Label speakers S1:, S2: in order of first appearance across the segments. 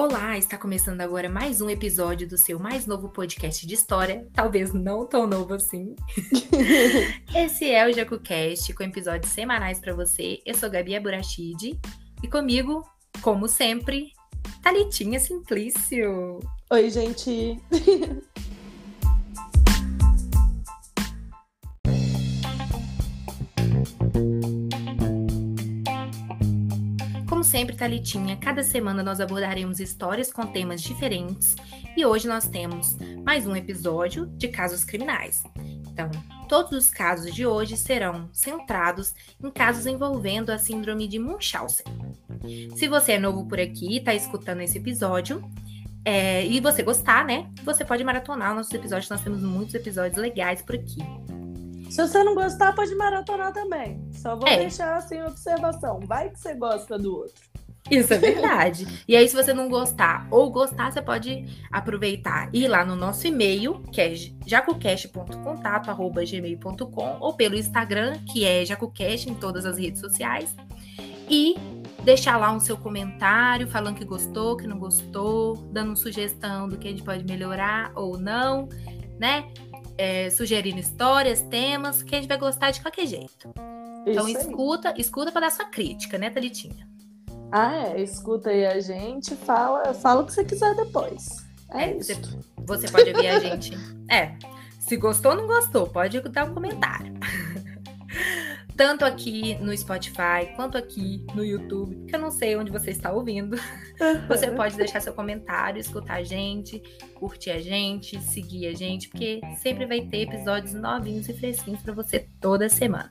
S1: Olá, está começando agora mais um episódio do seu mais novo podcast de história, talvez não tão novo assim. Esse é o JacuCast, com episódios semanais para você. Eu sou Gabi Aburachid e comigo, como sempre, Thalitinha Simplício.
S2: Oi, gente!
S1: Como sempre, Thalitinha, cada semana nós abordaremos histórias com temas diferentes e hoje nós temos mais um episódio de casos criminais. Então, todos os casos de hoje serão centrados em casos envolvendo a síndrome de Munchausen. Se você é novo por aqui e está escutando esse episódio, e você gostar, né? Você pode maratonar nossos episódios, nós temos muitos episódios legais por aqui.
S2: Se você não gostar, pode maratonar também. Só vou deixar assim a observação. Vai que você gosta do outro.
S1: Isso é verdade. E aí, se você não gostar ou gostar, você pode aproveitar e ir lá no nosso e-mail, que é jacucast.contato@gmail.com, ou pelo Instagram, que é jacucast em todas as redes sociais, e deixar lá um seu comentário falando que gostou, que não gostou, dando sugestão do que a gente pode melhorar ou não, né? Sugerindo histórias, temas, que a gente vai gostar de qualquer jeito. Então escuta para dar sua crítica, né, Thalitinha?
S2: Escuta aí a gente, fala o que você quiser depois.
S1: Você pode ouvir a gente. Se gostou ou não gostou, pode dar um comentário. Tanto aqui no Spotify, quanto aqui no YouTube, que eu não sei onde você está ouvindo. Você pode deixar seu comentário, escutar a gente, curtir a gente, seguir a gente, porque sempre vai ter episódios novinhos e fresquinhos para você toda semana.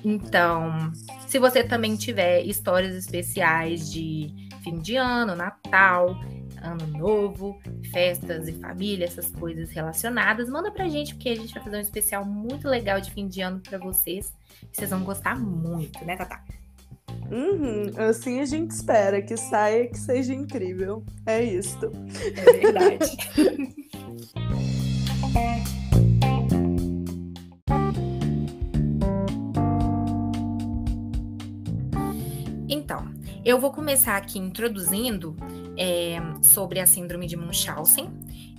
S1: Então, se você também tiver histórias especiais de fim de ano, Natal, Ano Novo, festas e família, essas coisas relacionadas, manda pra gente, porque a gente vai fazer um especial muito legal de fim de ano pra vocês. Vocês vão gostar muito, né, Tatá?
S2: Assim a gente espera que saia, que seja incrível. É isto.
S1: É verdade. Então, eu vou começar aqui introduzindo sobre a síndrome de Munchausen.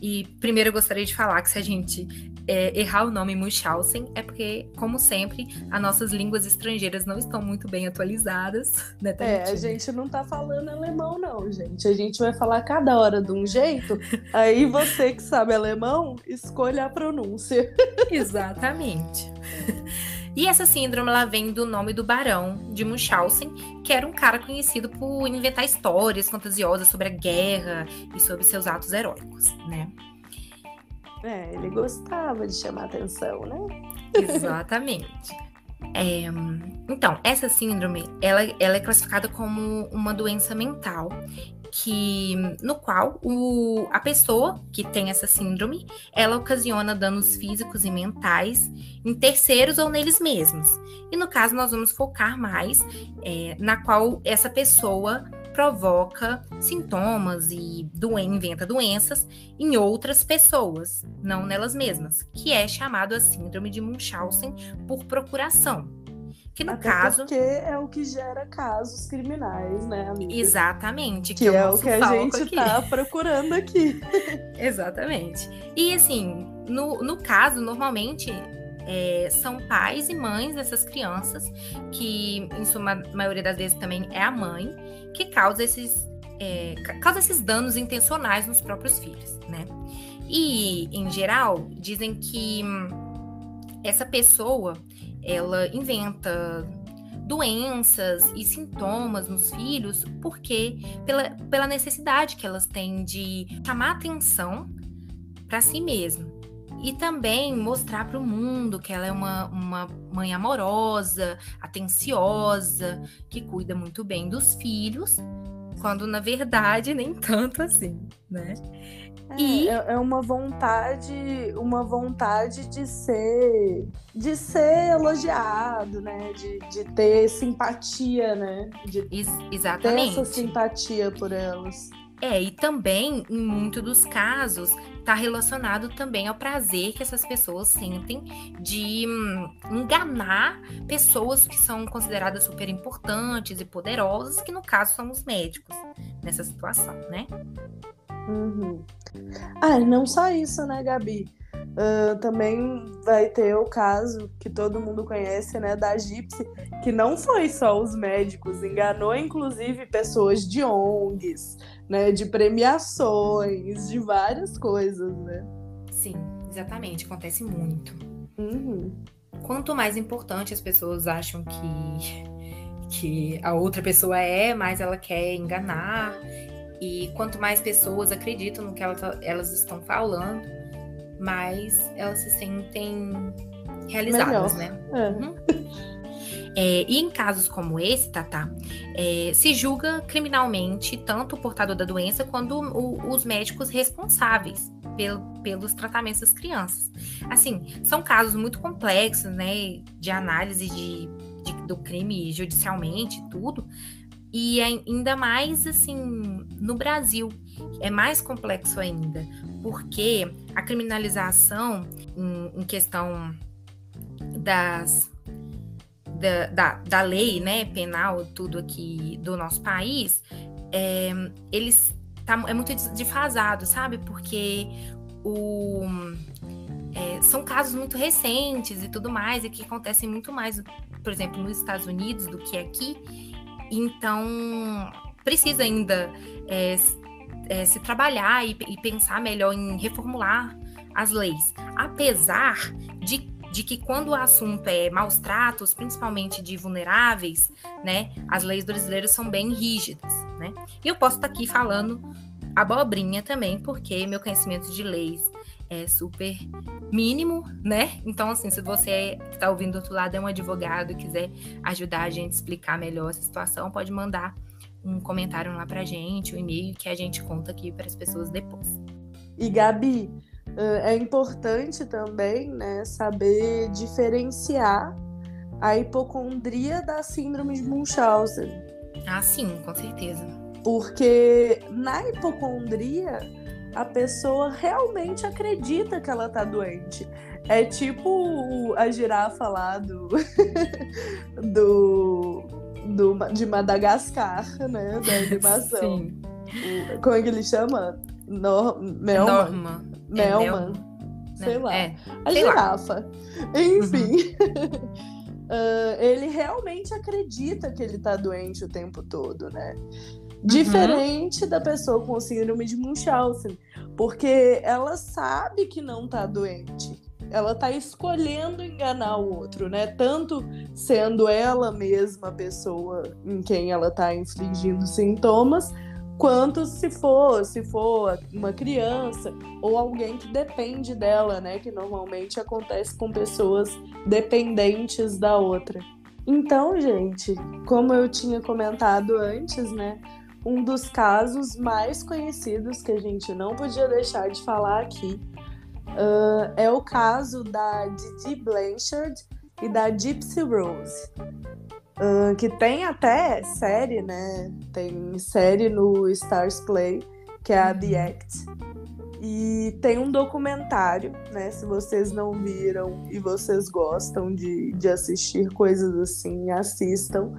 S1: E primeiro eu gostaria de falar que se a gente errar o nome Munchausen, é porque, como sempre, as nossas línguas estrangeiras não estão muito bem atualizadas, né, Thalitinha?
S2: A gente não tá falando alemão, não, gente. A gente vai falar cada hora de um jeito, aí você que sabe alemão, escolha a pronúncia.
S1: Exatamente. E essa síndrome, ela vem do nome do barão de Munchausen, que era um cara conhecido por inventar histórias fantasiosas sobre a guerra e sobre seus atos heróicos, né?
S2: Ele gostava de chamar atenção, né?
S1: Exatamente. Então, essa síndrome, ela é classificada como uma doença mental, no qual a pessoa que tem essa síndrome, ela ocasiona danos físicos e mentais em terceiros ou neles mesmos. E no caso, nós vamos focar mais na qual essa pessoa provoca sintomas e inventa doenças em outras pessoas, não nelas mesmas, que é chamado a síndrome de Munchausen por procuração. Que no caso,
S2: porque é o que gera casos criminais, né, amiga?
S1: Exatamente.
S2: Que é o que a gente tá procurando aqui.
S1: Exatamente. E assim, no caso, normalmente são pais e mães dessas crianças, que em sua maioria das vezes também é a mãe, que causa esses danos intencionais nos próprios filhos, né? E, em geral, dizem que essa pessoa, ela inventa doenças e sintomas nos filhos porque pela necessidade que elas têm de chamar atenção para si mesma e também mostrar para o mundo que ela é uma mãe amorosa, atenciosa, que cuida muito bem dos filhos, quando na verdade nem tanto assim, né?
S2: É uma vontade de ser elogiado, né? De ter simpatia, né?
S1: Exatamente.
S2: Ter essa simpatia por elas.
S1: E também, em muitos dos casos, está relacionado também ao prazer que essas pessoas sentem de enganar pessoas que são consideradas super importantes e poderosas, que no caso são os médicos, nessa situação, né?
S2: Uhum. Não só isso, né, Gabi? Também vai ter o caso que todo mundo conhece, né, da Gypsy, que não foi só os médicos, enganou inclusive pessoas de ONGs, né, de premiações, de várias coisas, né?
S1: Sim, exatamente, acontece muito.
S2: Uhum.
S1: Quanto mais importante as pessoas acham que a outra pessoa é, mais ela quer enganar. E quanto mais pessoas acreditam no que elas estão falando, mais elas se sentem realizadas,
S2: Melhor.
S1: né? Uhum. E em casos como esse, Tatá, se julga criminalmente tanto o portador da doença quanto os médicos responsáveis pelos tratamentos das crianças. Assim, são casos muito complexos, né, de análise do crime judicialmente, tudo, e ainda mais, assim, no Brasil, é mais complexo ainda, porque a criminalização em questão da lei, né, penal, tudo aqui do nosso país, é muito defasado, sabe? Porque são casos muito recentes e tudo mais, e que acontecem muito mais, por exemplo, nos Estados Unidos do que aqui. Então, precisa ainda se trabalhar e pensar melhor em reformular as leis. Apesar de que quando o assunto é maus tratos, principalmente de vulneráveis, né, as leis brasileiras são bem rígidas, né? E eu posso estar aqui falando abobrinha também, porque meu conhecimento de leis é super mínimo, né? Então, assim, se você que está ouvindo do outro lado é um advogado e quiser ajudar a gente a explicar melhor essa situação, pode mandar um comentário lá pra gente, um e-mail que a gente conta aqui para as pessoas depois.
S2: E, Gabi, é importante também, né, saber diferenciar a hipocondria da síndrome de Munchausen.
S1: Ah, sim, com certeza.
S2: Porque na hipocondria, a pessoa realmente acredita que ela tá doente. É tipo a girafa lá de Madagascar, né? Da animação.
S1: Sim.
S2: Como é que ele chama?
S1: Melman.
S2: Melman. Sei lá. A
S1: sei
S2: girafa.
S1: Lá.
S2: Enfim. Ele realmente acredita que ele tá doente o tempo todo, né? Diferente da pessoa com síndrome de Munchausen, porque ela sabe que não tá doente. Ela tá escolhendo enganar o outro, né? Tanto sendo ela mesma a pessoa em quem ela tá infligindo sintomas, quanto se for uma criança ou alguém que depende dela, né? Que normalmente acontece com pessoas dependentes da outra. Então, gente, como eu tinha comentado antes, né? Um dos casos mais conhecidos que a gente não podia deixar de falar aqui é o caso da Didi Blanchard e da Gypsy Rose, que tem até série, né? Tem série no Stars Play, que é a The Act. E tem um documentário, né? Se vocês não viram e vocês gostam de assistir coisas assim, assistam.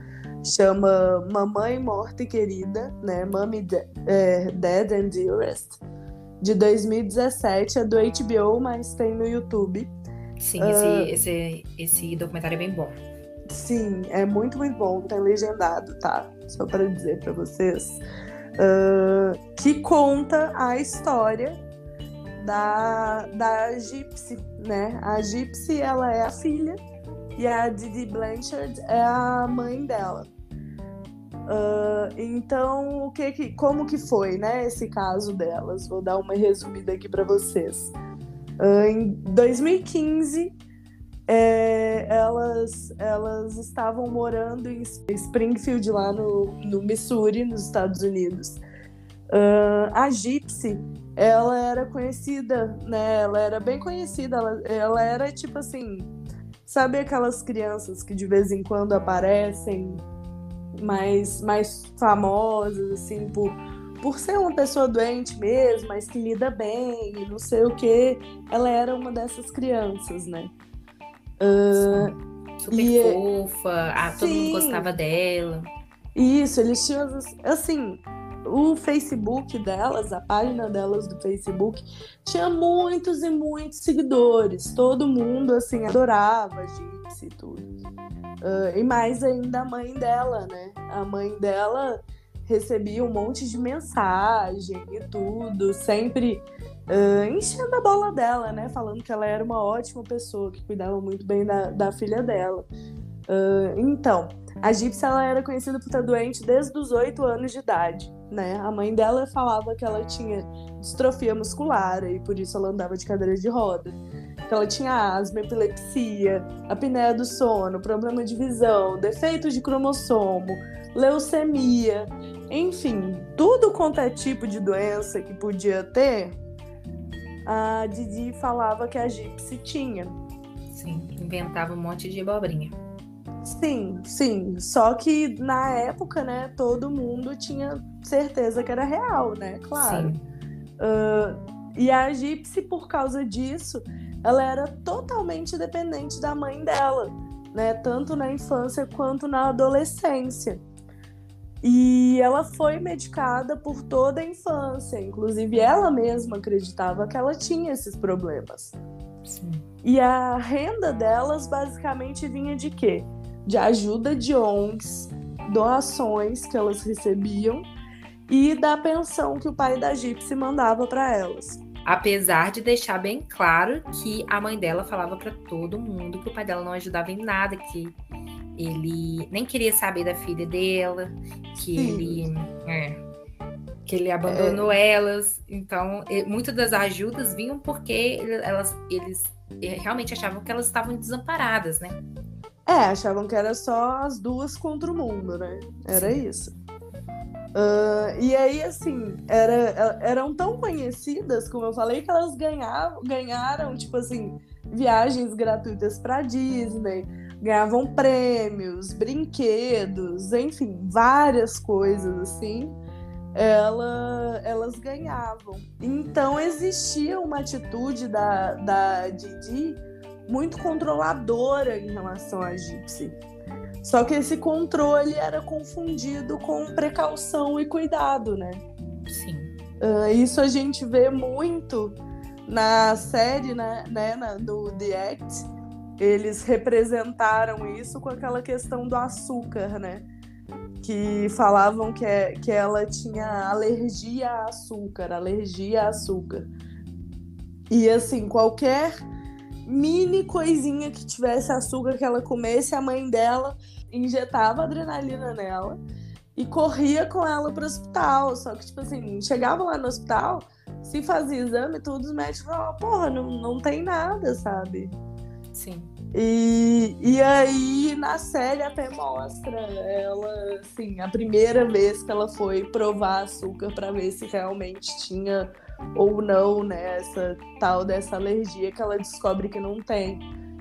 S2: Chama Mamãe Morta e Querida, né? Mommy Dead and Dearest, de 2017, é do HBO, mas tem no YouTube.
S1: Sim, esse documentário é bem bom.
S2: Sim, é muito, muito bom. Tem legendado, tá? Só para dizer para vocês. Que conta a história da Gypsy, né? A Gypsy, ela é a filha e a Didi Blanchard é a mãe dela. Então, como que foi, né, esse caso delas? Vou dar uma resumida aqui para vocês. Em 2015, elas estavam morando em Springfield, lá no Missouri, nos Estados Unidos. A Gypsy, ela era conhecida, né? Ela era bem conhecida. Ela era tipo assim, sabe aquelas crianças que de vez em quando aparecem mais famosas, assim, por ser uma pessoa doente mesmo, mas que lida bem, não sei o quê. Ela era uma dessas crianças, né?
S1: Super fofa, todo mundo gostava dela.
S2: Isso, eles tinham, assim, o Facebook delas, a página delas do Facebook, tinha muitos e muitos seguidores. Todo mundo, assim, adorava a Gypsy e tudo. E mais ainda a mãe dela, né? A mãe dela recebia um monte de mensagem e tudo, sempre enchendo a bola dela, né? Falando que ela era uma ótima pessoa, que cuidava muito bem da filha dela. Então, a Gypsy, ela era conhecida por estar doente desde os 8 anos de idade, né? A mãe dela falava que ela tinha distrofia muscular e por isso ela andava de cadeira de roda. Que ela tinha asma, epilepsia, apneia do sono, problema de visão, defeito de cromossomo, leucemia, enfim, tudo quanto é tipo de doença que podia ter, a Didi falava que a Gypsy tinha.
S1: Sim, inventava um monte de abobrinha.
S2: Sim. Só que na época, né, todo mundo tinha certeza que era real, né? Claro. E a Gypsy, por causa disso, ela era totalmente dependente da mãe dela, né? Tanto na infância quanto na adolescência. E ela foi medicada por toda a infância. Inclusive, ela mesma acreditava que ela tinha esses problemas.
S1: Sim.
S2: E a renda delas basicamente vinha de quê? De ajuda de ONGs, doações que elas recebiam e da pensão que o pai da Gypsy mandava para elas.
S1: Apesar de deixar bem claro que a mãe dela falava para todo mundo que o pai dela não ajudava em nada, que ele nem queria saber da filha dela, que ele abandonou elas. Então, muitas das ajudas vinham porque eles realmente achavam que elas estavam desamparadas, né?
S2: Achavam que era só as duas contra o mundo, né? Era Sim. Isso. E aí, assim, eram tão conhecidas, como eu falei, que elas ganharam, tipo assim, viagens gratuitas pra Disney, ganhavam prêmios, brinquedos, enfim, várias coisas, assim, elas ganhavam. Então, existia uma atitude da Didi muito controladora em relação à Gypsy. Só que esse controle era confundido com precaução e cuidado, né?
S1: Sim.
S2: Isso a gente vê muito na série, né, no The Act. Eles representaram isso com aquela questão do açúcar, né? Que falavam que ela tinha alergia a açúcar. E assim, qualquer mini coisinha que tivesse açúcar que ela comesse, a mãe dela injetava adrenalina nela e corria com ela pro hospital. Só que, tipo assim, chegava lá no hospital, se fazia exame, tudo, os médicos falavam, porra, não tem nada, sabe?
S1: Sim.
S2: E aí, na série até mostra ela, assim, a primeira vez que ela foi provar açúcar pra ver se realmente tinha ou não, né, essa tal dessa alergia, que ela descobre que não tem.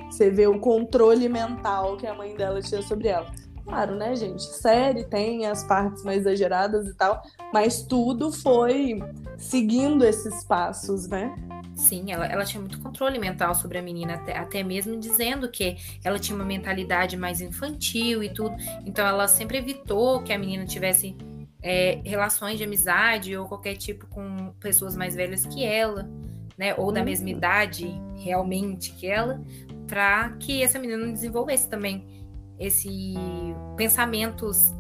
S2: Você vê o controle mental que a mãe dela tinha sobre ela. Claro, né, gente? Série tem as partes mais exageradas e tal, mas tudo foi seguindo esses passos, né?
S1: Sim, ela tinha muito controle mental sobre a menina, até mesmo dizendo que ela tinha uma mentalidade mais infantil e tudo. Então, ela sempre evitou que a menina tivesse relações de amizade ou qualquer tipo com pessoas mais velhas que ela, né? Ou da mesma idade, realmente, que ela, para que essa menina não desenvolvesse também esse pensamentos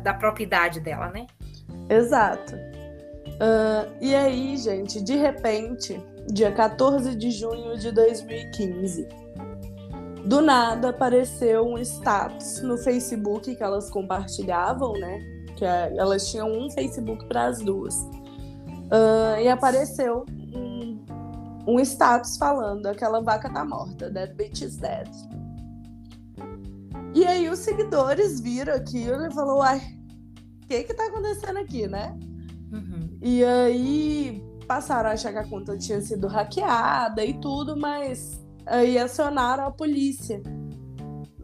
S1: da própria idade dela, né?
S2: Exato. E aí, gente, de repente, dia 14 de junho de 2015, do nada apareceu um status no Facebook que elas compartilhavam, né? Que elas tinham um Facebook para as duas. E apareceu um status falando: aquela vaca tá morta, that bitch is dead. E aí os seguidores viram aquilo e falaram: uai, o que tá acontecendo aqui, né?
S1: Uhum.
S2: E aí passaram a achar que a conta tinha sido hackeada e tudo, mas aí acionaram a polícia,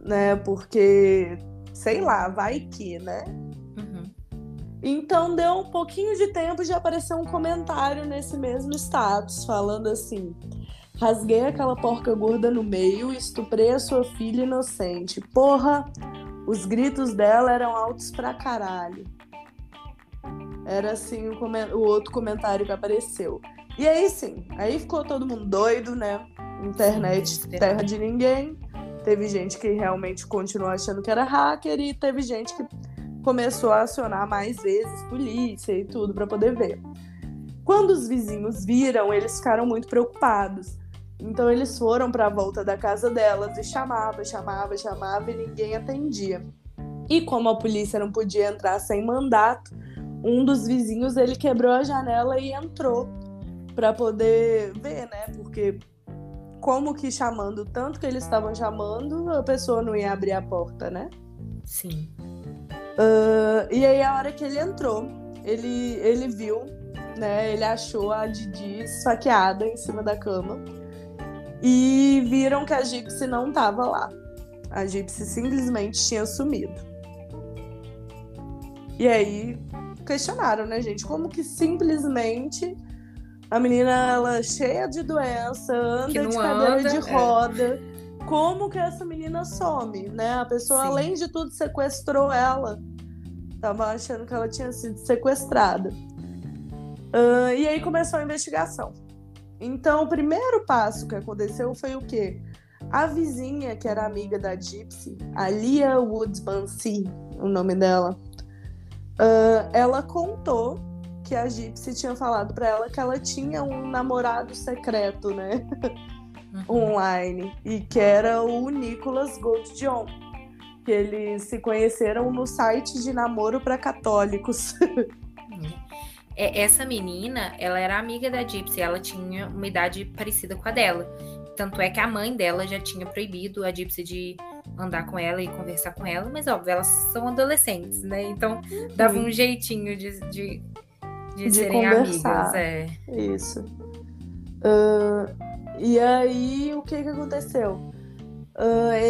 S2: né? Porque, sei lá, vai que, né?
S1: Uhum.
S2: Então deu um pouquinho de tempo de aparecer um comentário nesse mesmo status, falando assim: rasguei aquela porca gorda no meio e estuprei a sua filha inocente. Porra, os gritos dela eram altos pra caralho. Era assim o outro comentário que apareceu. E aí sim, aí ficou todo mundo doido, né? Internet, terra de ninguém. Teve gente que realmente continuou achando que era hacker e teve gente que começou a acionar mais vezes polícia e tudo para poder ver. Quando os vizinhos viram, eles ficaram muito preocupados. Então eles foram para a volta da casa delas e chamava e ninguém atendia. E como a polícia não podia entrar sem mandato, um dos vizinhos ele quebrou a janela e entrou para poder ver, né? Porque como que chamando tanto que eles estavam chamando, a pessoa não ia abrir a porta, né?
S1: Sim.
S2: E aí a hora que ele entrou, ele viu, né? Ele achou a Didi esfaqueada em cima da cama e viram que a Gypsy não estava lá. A Gypsy simplesmente tinha sumido. E aí questionaram, né, gente? Como que simplesmente a menina, ela cheia de doença, anda de cadeira de roda. Como que essa menina some, né? A pessoa, sim, além de tudo, sequestrou ela. Tava achando que ela tinha sido sequestrada. E aí começou a investigação. Então, o primeiro passo que aconteceu foi o quê? A vizinha, que era amiga da Gypsy, a Leah Woods Bansi, o nome dela, ela contou que a Gypsy tinha falado pra ela que ela tinha um namorado secreto, né? Online, e que era o Nicholas Goldjohn, que eles se conheceram no site de namoro para católicos.
S1: Essa menina, ela era amiga da Gypsy, ela tinha uma idade parecida com a dela. Tanto é que a mãe dela já tinha proibido a Gypsy de andar com ela e conversar com ela, mas óbvio, elas são adolescentes, né? Então dava um jeitinho de serem
S2: conversar.
S1: amigas.
S2: Isso. E aí, o que aconteceu?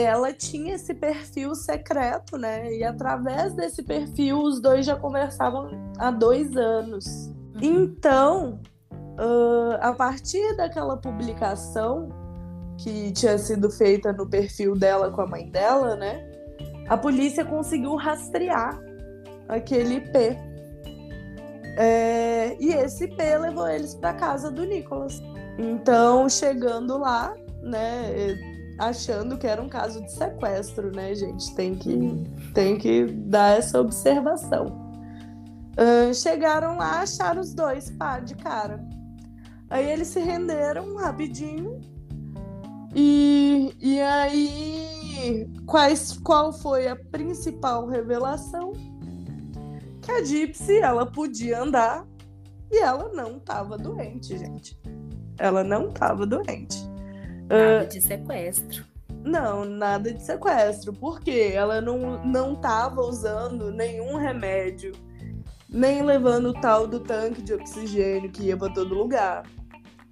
S2: Ela tinha esse perfil secreto, né? E através desse perfil, os dois já conversavam há 2 anos. Então, a partir daquela publicação que tinha sido feita no perfil dela com a mãe dela, né? A polícia conseguiu rastrear aquele IP. E esse IP levou eles para casa do Nicholas. Então, chegando lá, né, achando que era um caso de sequestro, né, gente? Tem que dar essa observação. Chegaram lá, acharam os dois, pá, de cara. Aí eles se renderam rapidinho. E aí, qual foi a principal revelação? Que a Gypsy, ela podia andar e ela não estava doente, gente. Ela não estava doente.
S1: Nada de sequestro.
S2: Não, nada de sequestro. Porque ela não estava usando nenhum remédio, nem levando o tal do tanque de oxigênio que ia para todo lugar.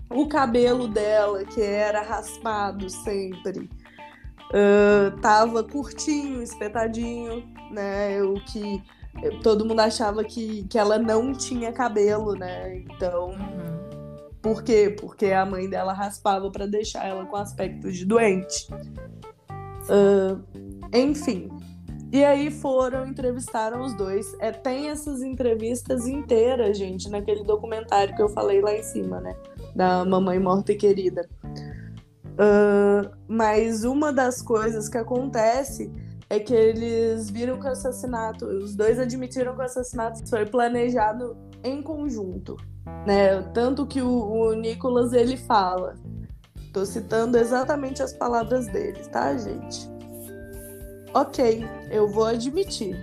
S2: O cabelo dela, que era raspado sempre, tava curtinho, espetadinho, né? O que todo mundo achava que ela não tinha cabelo, né? Então, por quê? Porque a mãe dela raspava para deixar ela com aspecto de doente. Enfim. E aí entrevistaram os dois. Tem essas entrevistas inteiras, gente, naquele documentário que eu falei lá em cima, né? Da Mamãe Morta e Querida. Mas uma das coisas que acontece é que eles viram que o assassinato, os dois admitiram que o assassinato foi planejado em conjunto, né? Tanto que o Nicholas, ele fala, tô citando exatamente as palavras dele, tá, gente? Ok, eu vou admitir,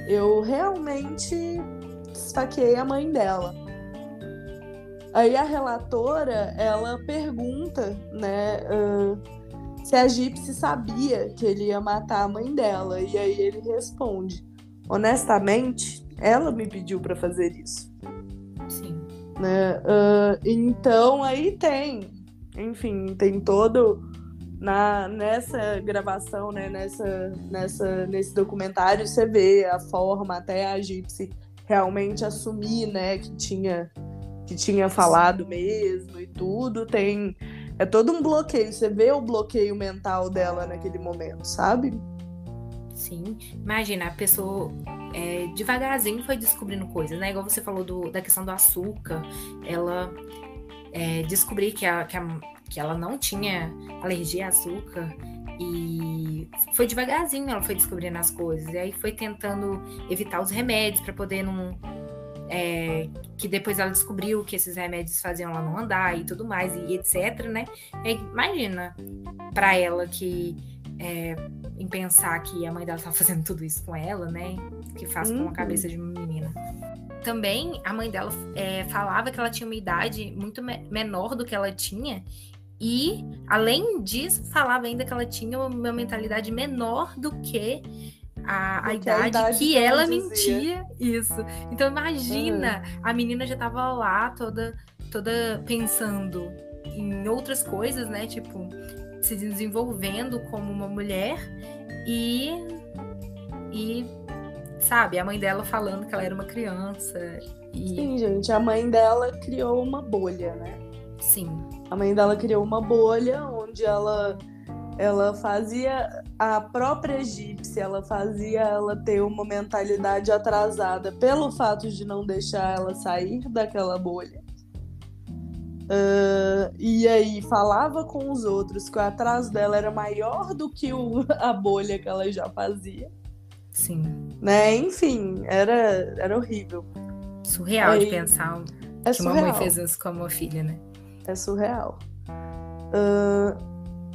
S2: eu realmente esfaqueei a mãe dela. Aí a relatora, ela pergunta, né, se a Gypsy sabia que ele ia matar a mãe dela. E aí ele responde, honestamente, ela me pediu para fazer isso.
S1: Sim.
S2: Né? Então aí tem todo nessa gravação, né, nesse documentário, você vê a forma até a Gypsy realmente assumir, né, que tinha falado mesmo e tudo. É todo um bloqueio, você vê o bloqueio mental dela naquele momento, sabe?
S1: Sim, imagina, a pessoa devagarzinho foi descobrindo coisas, né? Igual você falou da questão do açúcar, ela descobriu que ela não tinha alergia a açúcar e foi devagarzinho, ela foi descobrindo as coisas, e aí foi tentando evitar os remédios para poder não. Que depois ela descobriu que esses remédios faziam ela não andar e tudo mais, e etc, né? Imagina para ela que em pensar que a mãe dela tá fazendo tudo isso com ela, né? Que faz com a cabeça de uma menina. Também a mãe dela falava que ela tinha uma idade muito menor do que ela tinha. E, além disso, falava ainda que ela tinha uma mentalidade menor do que a idade que ela mentia. Isso. Então, imagina, a menina já tava lá toda pensando em outras coisas, né? Tipo, se desenvolvendo como uma mulher e sabe, a mãe dela falando que ela era uma criança.
S2: Sim, gente, a mãe dela criou uma bolha, né?
S1: Sim.
S2: A mãe dela criou uma bolha onde ela fazia a própria egípcia, ela fazia ela ter uma mentalidade atrasada pelo fato de não deixar ela sair daquela bolha. E aí falava com os outros que o atraso dela era maior do que a bolha que ela já fazia.
S1: Sim.
S2: Né? Enfim, era horrível.
S1: Surreal de pensar que uma mãe fez isso com uma filha, né?
S2: É surreal.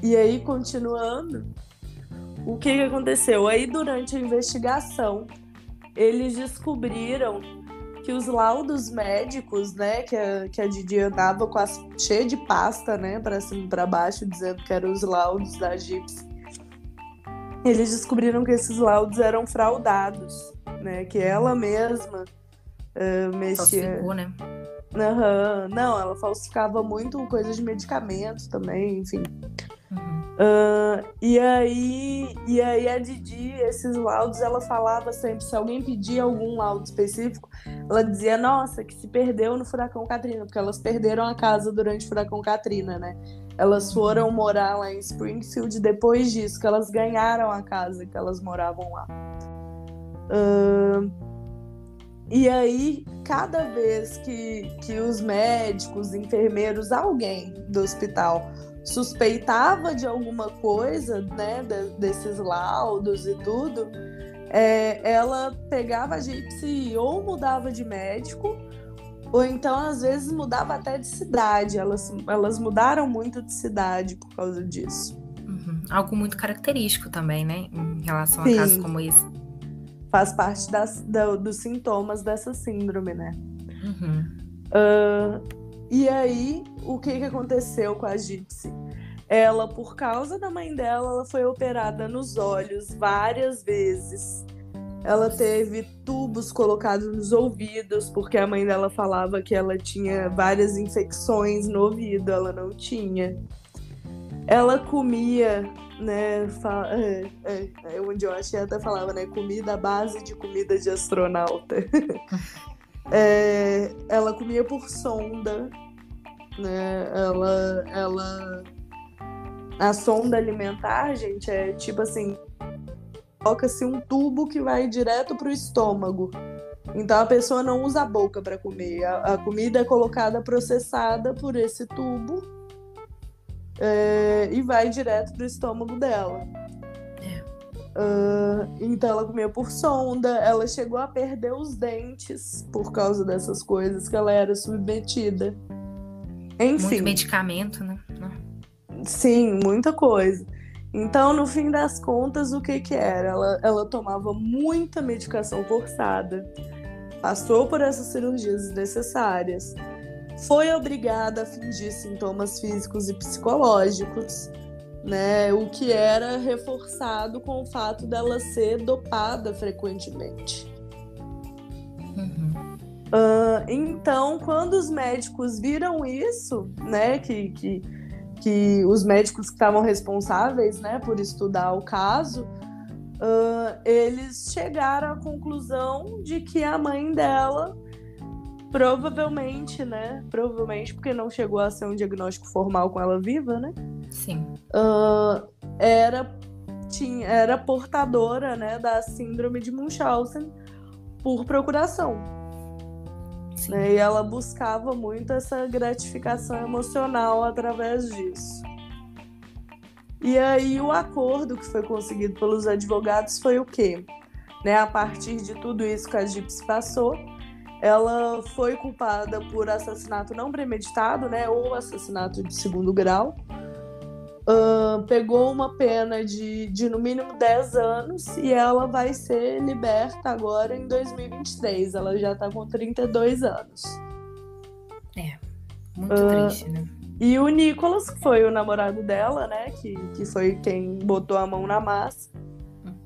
S2: E aí, continuando, o que aconteceu? Aí, durante a investigação, eles descobriram que os laudos médicos, né, que a Didi andava cheia de pasta, né, para cima e para baixo, dizendo que eram os laudos da Gypsy. Eles descobriram que esses laudos eram fraudados, né, que ela mesma mexia.
S1: Falsificou, né?
S2: Não, ela falsificava muito coisas de medicamentos também, enfim. E aí a Didi, esses laudos, ela falava sempre, se alguém pedia algum laudo específico, ela dizia, nossa, que se perdeu no furacão Katrina, porque elas perderam a casa durante o furacão Katrina, né? Elas foram morar lá em Springfield depois disso, que elas ganharam a casa que elas moravam lá. E aí, cada vez que os médicos, enfermeiros, alguém do hospital suspeitava de alguma coisa, né, desses laudos e tudo, ela pegava a Gypsy ou mudava de médico, ou então, às vezes, mudava até de cidade. Elas mudaram muito de cidade por causa disso.
S1: Algo muito característico também, né, em relação a casos como esse.
S2: Faz parte dos sintomas dessa síndrome, né? E aí, o que aconteceu com a Gypsy? Ela, por causa da mãe dela, ela foi operada nos olhos várias vezes. Ela teve tubos colocados nos ouvidos, porque a mãe dela falava que ela tinha várias infecções no ouvido, ela não tinha. Ela comia, né, onde eu achei até falava, né, comida à base de comida de astronauta. Ela comia por sonda, né, a sonda alimentar, gente, é tipo assim, coloca-se um tubo que vai direto pro estômago. Então a pessoa não usa a boca para comer, a comida é colocada processada por esse tubo e vai direto pro estômago dela. Então ela comia por sonda, ela chegou a perder os dentes por causa dessas coisas que ela era submetida. Enfim.
S1: Muito medicamento, né?
S2: Sim, muita coisa. Então, no fim das contas, o que era? Ela tomava muita medicação forçada, passou por essas cirurgias desnecessárias, foi obrigada a fingir sintomas físicos e psicológicos, né? O que era reforçado com o fato dela ser dopada frequentemente. Então, quando os médicos viram isso, né, que os médicos que estavam responsáveis, né, por estudar o caso, eles chegaram à conclusão de que a mãe dela provavelmente porque não chegou a ser um diagnóstico formal com ela viva, né?
S1: Sim.
S2: era portadora, né, da síndrome de Munchausen por procuração. Né? E ela buscava muito essa gratificação emocional através disso. E aí o acordo que foi conseguido pelos advogados foi o quê? Né, a partir de tudo isso que a Gypsy passou, ela foi culpada por assassinato não premeditado, né, ou assassinato de segundo grau. Pegou uma pena de no mínimo 10 anos e ela vai ser liberta agora em 2023. Ela já tá com 32 anos.
S1: Muito triste, né?
S2: E o Nicholas, que foi o namorado dela, né, que foi quem botou a mão na massa,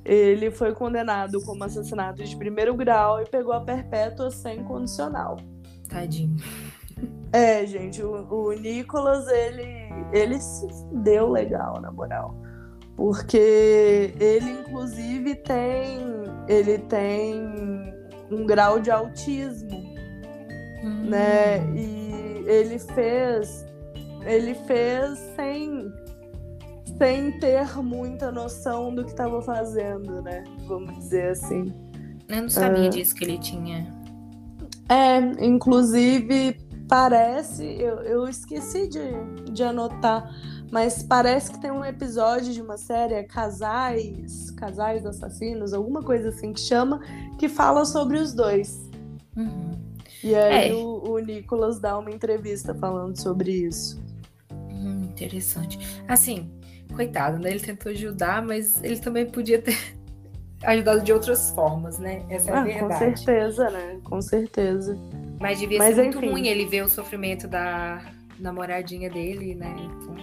S2: ele foi condenado como assassinato de primeiro grau e pegou a perpétua sem condicional.
S1: Tadinho.
S2: Gente, o Nicholas, ele se deu legal, na moral. Porque ele, inclusive, tem um grau de autismo, né? E ele fez sem ter muita noção do que estava fazendo, né? Vamos dizer assim.
S1: Eu não sabia disso que ele tinha.
S2: Inclusive, parece, eu esqueci de anotar, mas parece que tem um episódio de uma série, Casais Assassinos, alguma coisa assim que fala sobre os dois. E aí o Nicholas dá uma entrevista falando sobre isso.
S1: Interessante. Assim, coitado, né? Ele tentou ajudar, mas ele também podia ter ajudado de outras formas, né? Essa é a verdade.
S2: Com certeza, né? Com certeza.
S1: Mas devia ser muito ruim ele ver o sofrimento da namoradinha dele, né? Então...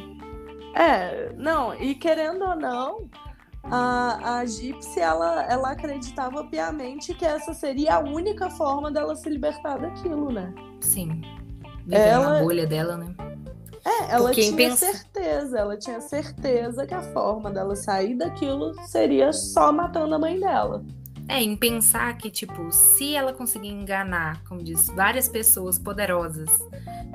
S2: não, e querendo ou não, a Gypsy, ela acreditava piamente que essa seria a única forma dela se libertar daquilo, né?
S1: Sim. Vivendo na bolha dela, né?
S2: Ela tinha certeza que a forma dela sair daquilo seria só matando a mãe dela.
S1: Em pensar que, tipo, se ela conseguir enganar, como diz, várias pessoas poderosas,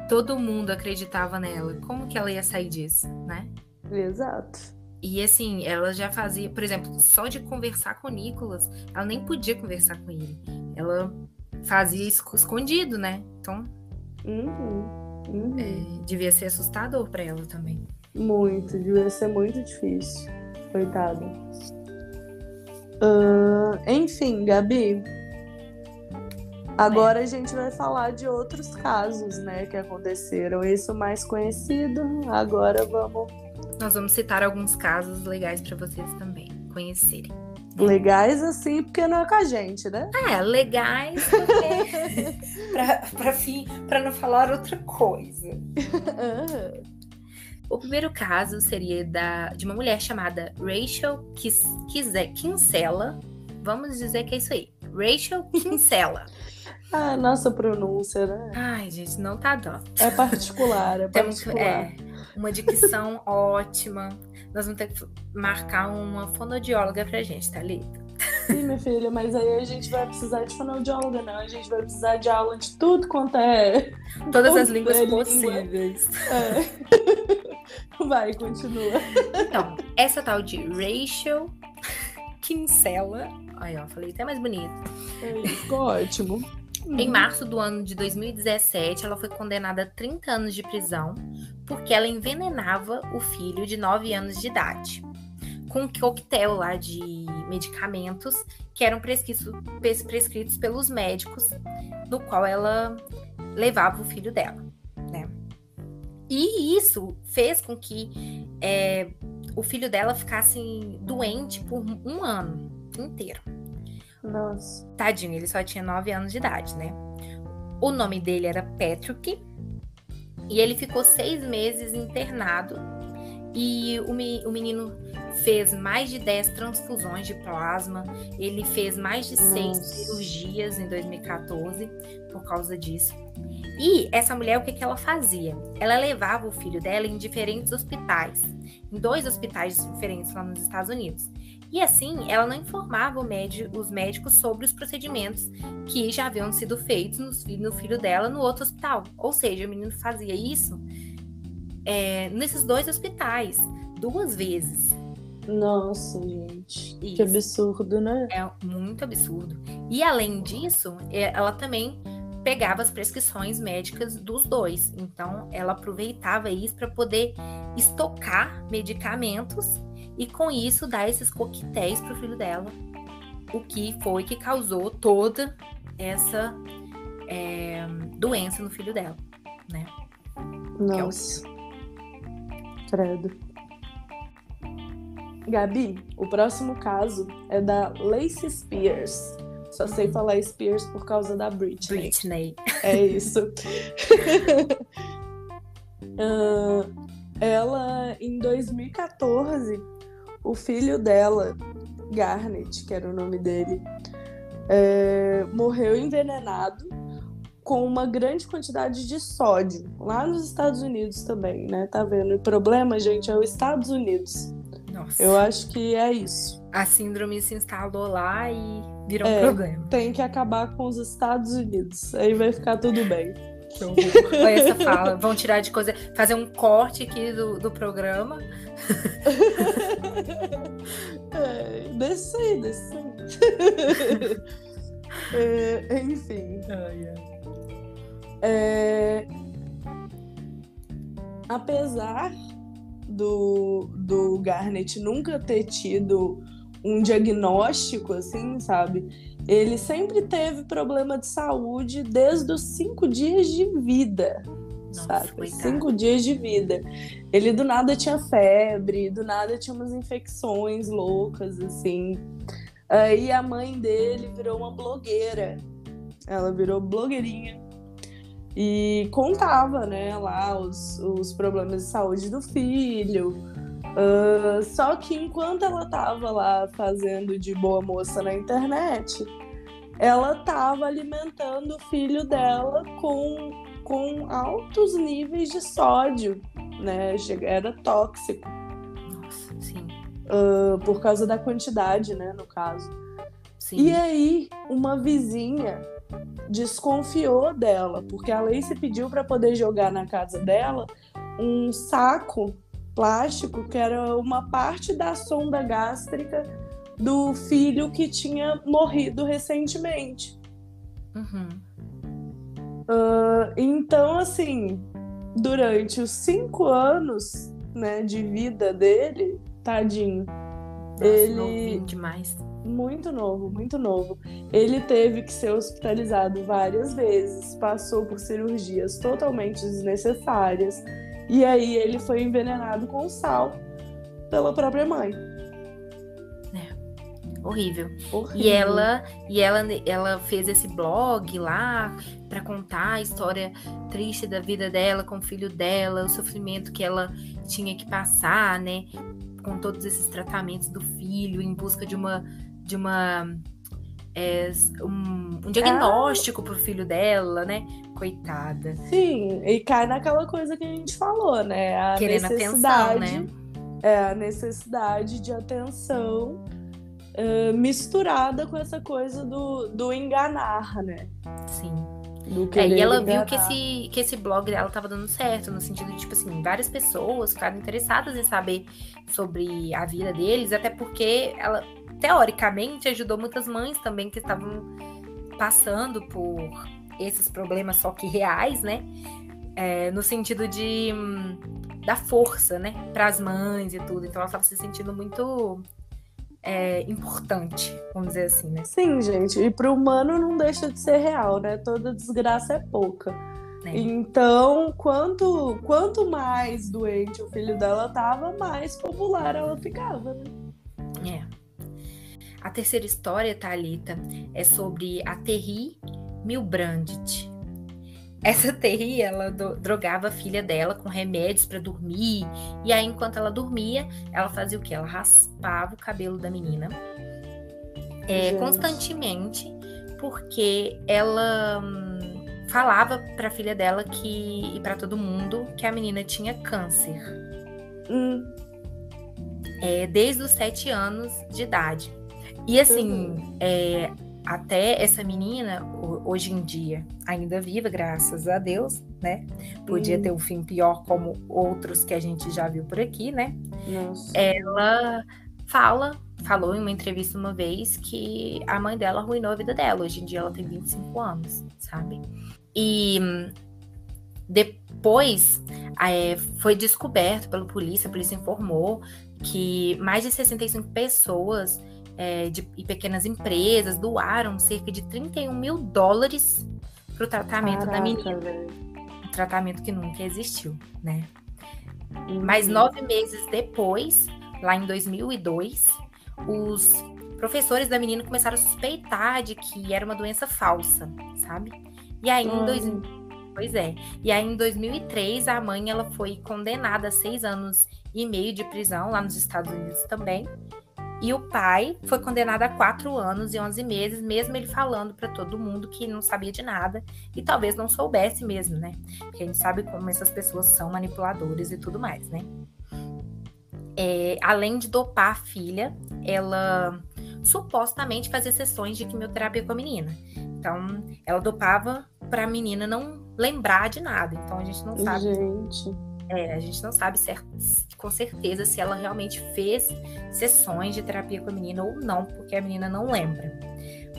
S1: todo mundo acreditava nela, como que ela ia sair disso, né?
S2: Exato.
S1: E assim, ela já fazia, por exemplo, só de conversar com o Nicholas, ela nem podia conversar com ele. Ela fazia isso escondido, né? Então, devia ser assustador pra ela também.
S2: Muito, devia ser muito difícil. Coitada. Enfim, Gabi, agora a gente vai falar de outros casos, né, que aconteceram. Esse é o mais conhecido, agora
S1: nós vamos citar alguns casos legais para vocês também conhecerem.
S2: Legais assim, porque não é com a gente, né?
S1: Legais porque para não falar outra coisa. O primeiro caso seria de uma mulher chamada Rachel Kinsella. Vamos dizer que é isso aí. Rachel Kinsella.
S2: Nossa pronúncia, né?
S1: Ai, gente, não tá dó.
S2: É particular.
S1: Uma dicção ótima. Nós vamos ter que marcar uma fonoaudióloga pra gente, tá, Lita?
S2: Sim, minha filha, mas aí a gente vai precisar de fonoaudióloga, não. A gente vai precisar de aula de tudo quanto é...
S1: Todas as línguas possíveis.
S2: Vai, continua.
S1: Então, essa tal de Rachel Kinsella... Aí, ó, falei até mais bonito.
S2: Ficou ótimo.
S1: Em março do ano de 2017, ela foi condenada a 30 anos de prisão porque ela envenenava o filho de 9 anos de idade com um coquetel lá de medicamentos que eram prescritos pelos médicos, no qual ela levava o filho dela, né? E isso fez com que o filho dela ficasse doente por um ano inteiro.
S2: Nossa.
S1: Tadinho, ele só tinha 9 anos de idade, né? O nome dele era Patrick. E ele ficou 6 meses internado. E o menino fez mais de 10 transfusões de plasma. Ele fez mais de 6 cirurgias em 2014 por causa disso. E essa mulher, o que ela fazia? Ela levava o filho dela em diferentes hospitais. Em 2 hospitais diferentes lá nos Estados Unidos. E assim, ela não informava os médicos sobre os procedimentos que já haviam sido feitos no filho dela no outro hospital. Ou seja, o menino fazia isso nesses 2 hospitais, 2 vezes.
S2: Nossa, gente. Que
S1: Isso.
S2: absurdo, né?
S1: É muito absurdo. E além disso, ela também pegava as prescrições médicas dos dois. Então, ela aproveitava isso para poder estocar medicamentos e com isso dar esses coquetéis para o filho dela. O que foi que causou toda essa doença no filho dela, né?
S2: Nossa. Credo. Gabi, o próximo caso é da Lacey Spears. Só sei falar Spears por causa da Britney. É isso. Ela, em 2014, o filho dela, Garnett, que era o nome dele, morreu envenenado com uma grande quantidade de sódio, lá nos Estados Unidos também, né? Tá vendo? O problema, gente, é os Estados Unidos.
S1: Nossa.
S2: Eu acho que é isso.
S1: A síndrome se instalou lá e virou um problema.
S2: Tem que acabar com os Estados Unidos. Aí vai ficar tudo bem.
S1: Olha essa fala. Vão tirar de coisa. Fazer um corte aqui do programa.
S2: Desce aí. Enfim. Apesar do Garnett nunca ter tido um diagnóstico, assim, sabe? Ele sempre teve problema de saúde desde os 5 dias de vida.
S1: Nossa,
S2: sabe?
S1: Coitado.
S2: 5 dias de vida. Ele do nada tinha febre, do nada tinha umas infecções loucas, assim. Aí a mãe dele virou uma blogueira. Ela virou blogueirinha. E contava, né, lá os problemas de saúde do filho. Só que enquanto ela tava lá fazendo de boa moça na internet, ela tava alimentando o filho dela com altos níveis de sódio, né? Era tóxico.
S1: Nossa, sim.
S2: Por causa da quantidade, né, no caso.
S1: Sim.
S2: E aí, uma vizinha desconfiou dela, porque a Lacey pediu para poder jogar na casa dela um saco plástico que era uma parte da sonda gástrica do filho que tinha morrido recentemente.
S1: Uhum.
S2: Então, assim, durante os 5 anos, né, de vida dele, tadinho,
S1: Nossa,
S2: ele...
S1: novinho demais.
S2: Muito novo, muito novo. Ele teve que ser hospitalizado várias vezes, passou por cirurgias totalmente desnecessárias, e aí ele foi envenenado com sal pela própria mãe.
S1: Horrível.
S2: Horrível.
S1: E ela fez esse blog lá para contar a história triste da vida dela com o filho dela, o sofrimento que ela tinha que passar, né, com todos esses tratamentos do filho em busca de um diagnóstico pro filho dela, né? Coitada.
S2: Sim, e cai naquela coisa que a gente falou, né? A
S1: querendo
S2: necessidade,
S1: atenção, né?
S2: A necessidade de atenção misturada com essa coisa do enganar, né?
S1: Sim.
S2: E
S1: ela viu que esse blog dela tava dando certo, no sentido de, tipo assim, várias pessoas ficaram interessadas em saber sobre a vida deles, até porque ela, teoricamente, ajudou muitas mães também que estavam passando por esses problemas, só que reais, né? No sentido de dar força, né? Para as mães e tudo. Então ela estava se sentindo muito importante, vamos dizer assim, né?
S2: Sim, gente. E para o humano não deixa de ser real, né? Toda desgraça é pouca. Então, quanto mais doente o filho dela tava, mais popular ela ficava, né?
S1: A terceira história, Thalita, é sobre a Terry Milbrandt. Essa Terry, ela drogava a filha dela com remédios para dormir. E aí, enquanto ela dormia, ela fazia o quê? Ela raspava o cabelo da menina constantemente, porque ela falava para a filha dela e para todo mundo que a menina tinha câncer. Desde os 7 anos de idade. E assim, até essa menina, hoje em dia, ainda viva, graças a Deus, né? Podia ter um fim pior, como outros que a gente já viu por aqui, né?
S2: Nossa.
S1: Ela falou em uma entrevista uma vez que a mãe dela arruinou a vida dela. Hoje em dia ela tem 25 anos, sabe? E depois foi descoberto pela polícia, a polícia informou que mais de 65 pessoas e pequenas empresas doaram cerca de $31 mil para o tratamento da menina. Um tratamento que nunca existiu, né? Mas 9 meses depois, lá em 2002, os professores da menina começaram a suspeitar de que era uma doença falsa, sabe? E aí, em 2003, a mãe ela foi condenada a 6 anos e meio de prisão lá nos Estados Unidos também. E o pai foi condenado a 4 anos e 11 meses, mesmo ele falando para todo mundo que não sabia de nada e talvez não soubesse mesmo, né? Porque a gente sabe como essas pessoas são manipuladoras e tudo mais, né? Além de dopar a filha, ela supostamente fazia sessões de quimioterapia com a menina. Então, ela dopava para a menina não lembrar de nada. Então, a gente não sabe. A gente não sabe com certeza se ela realmente fez sessões de terapia com a menina ou não, porque a menina não lembra.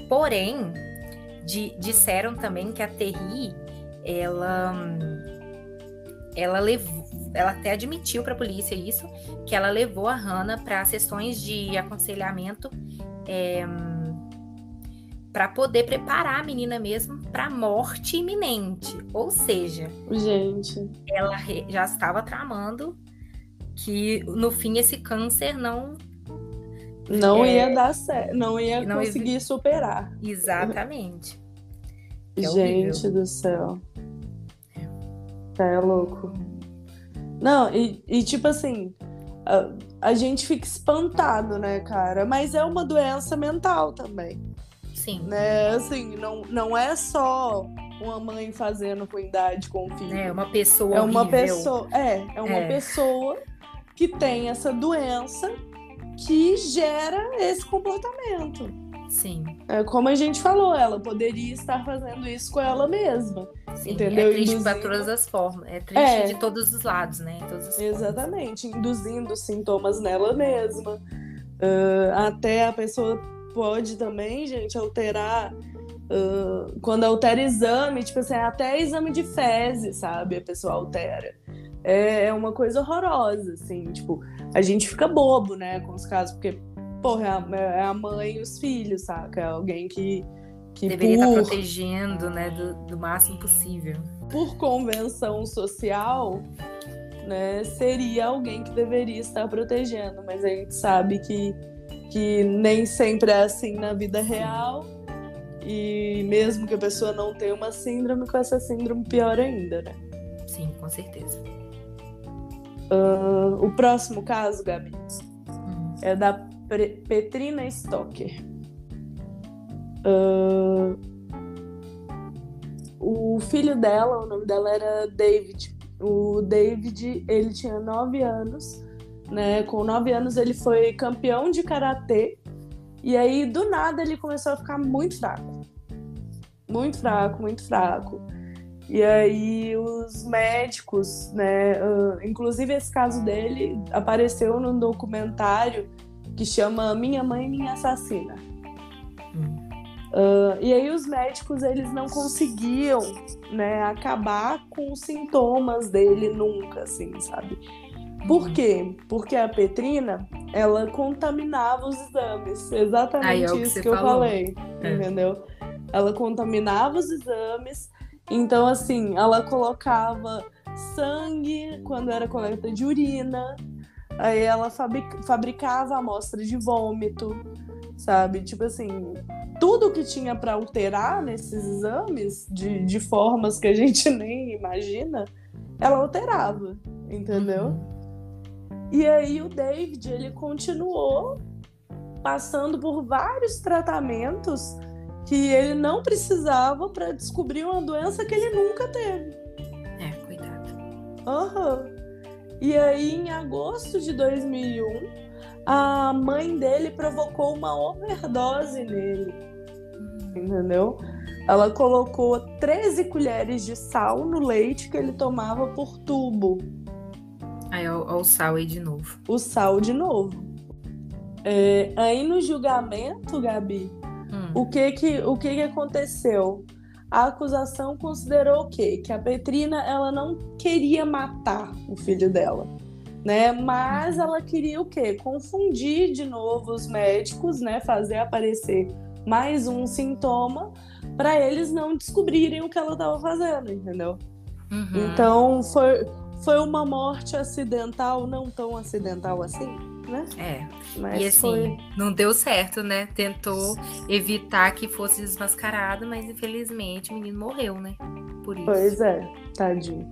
S1: Porém, disseram também que a Terry, ela até admitiu para a polícia isso, que ela levou a Hannah para sessões de aconselhamento para poder preparar a menina mesmo para morte iminente. Ou seja, ela já estava tramando que no fim esse câncer não
S2: ia dar certo, não ia conseguir superar.
S1: Exatamente.
S2: Gente do céu. É louco. Não, e tipo assim, a gente fica espantado, né, cara? Mas é uma doença mental também.
S1: Sim.
S2: Né? Assim, não é só uma mãe fazendo ruindade com o filho.
S1: É uma pessoa
S2: horrível.
S1: Uma
S2: pessoa que tem essa doença que gera esse comportamento.
S1: Sim.
S2: Como a gente falou, ela poderia estar fazendo isso com ela mesma.
S1: Sim,
S2: entendeu?
S1: É triste para todas as formas. É triste de todos os lados, né?
S2: Exatamente. Induzindo sintomas nela mesma. Até a pessoa pode também, gente, alterar. Quando altera exame, tipo assim, até exame de fezes, sabe? A pessoa altera. É uma coisa horrorosa, assim. Tipo, a gente fica bobo, né, com os casos, porque, porra, é a mãe e os filhos, saca? É alguém que
S1: deveria estar protegendo, né, do máximo possível.
S2: Por convenção social, né, seria alguém que deveria estar protegendo, mas a gente sabe que nem sempre é assim na vida real, e mesmo que a pessoa não tenha uma síndrome, com essa síndrome pior ainda, né?
S1: Sim, com certeza.
S2: O próximo caso, Gabi, é da Petrina Stocker. O filho dela, o nome dela era David. O David, ele tinha 9 anos, né? Com 9 anos ele foi campeão de karatê. E aí, do nada, ele começou a ficar muito fraco. Muito fraco, muito fraco. E aí, os médicos, né? Inclusive, esse caso dele apareceu num documentário que chama Minha Mãe, Minha Assassina. E aí os médicos, eles não conseguiam, né, acabar com os sintomas dele nunca, assim, sabe? Por quê? Porque a Petrina, ela contaminava os exames. Exatamente isso que eu falei, entendeu? Ela contaminava os exames. Então, assim, ela colocava sangue quando era coleta de urina. Aí ela fabricava amostra de vômito, sabe? Tipo assim, tudo que tinha para alterar nesses exames, de formas que a gente nem imagina, ela alterava, entendeu? E aí o David, ele continuou passando por vários tratamentos que ele não precisava para descobrir uma doença que ele nunca teve.
S1: Coitado.
S2: E aí, em agosto de 2001, a mãe dele provocou uma overdose nele, entendeu? Ela colocou 13 colheres de sal no leite que ele tomava por tubo.
S1: Aí, o sal aí de novo.
S2: O sal de novo. Aí no julgamento, Gabi, o que aconteceu? A acusação considerou o quê? Que a Petrina, ela não queria matar o filho dela, né? Mas ela queria o quê? Confundir de novo os médicos, né? Fazer aparecer mais um sintoma para eles não descobrirem o que ela estava fazendo, entendeu? Então foi uma morte acidental, não tão acidental assim, né?
S1: Mas e assim, não deu certo, né? Tentou evitar que fosse desmascarado, mas infelizmente o menino morreu, né? Por isso.
S2: Pois é, tadinho.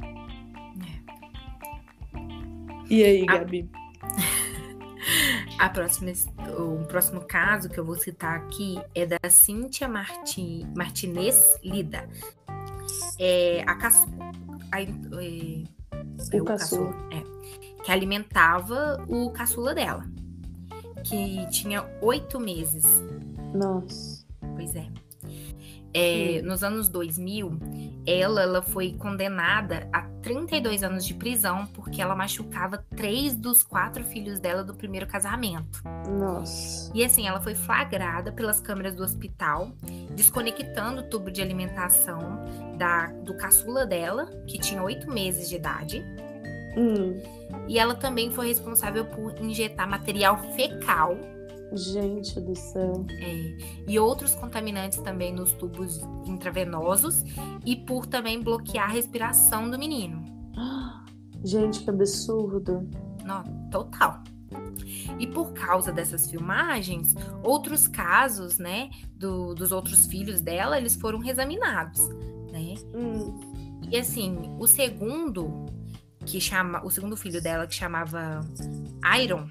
S2: E aí, Gabi?
S1: O próximo caso que eu vou citar aqui é da Cíntia Martinez Lida. A caçula.
S2: O caçula.
S1: Que alimentava o caçula dela, que tinha 8 meses.
S2: Nossa.
S1: Pois é. Nos anos 2000, ela foi condenada a 32 anos de prisão porque ela machucava 3 dos 4 filhos dela do primeiro casamento.
S2: Nossa.
S1: E assim, ela foi flagrada pelas câmeras do hospital, desconectando o tubo de alimentação do caçula dela, que tinha 8 meses de idade. E ela também foi responsável por injetar material fecal.
S2: Gente do céu.
S1: E outros contaminantes também nos tubos intravenosos e por também bloquear a respiração do menino.
S2: Gente, que absurdo.
S1: Não, total. E por causa dessas filmagens, outros casos, né, dos outros filhos dela, eles foram reexaminados, né? E assim, o segundo filho dela, que chamava Iron,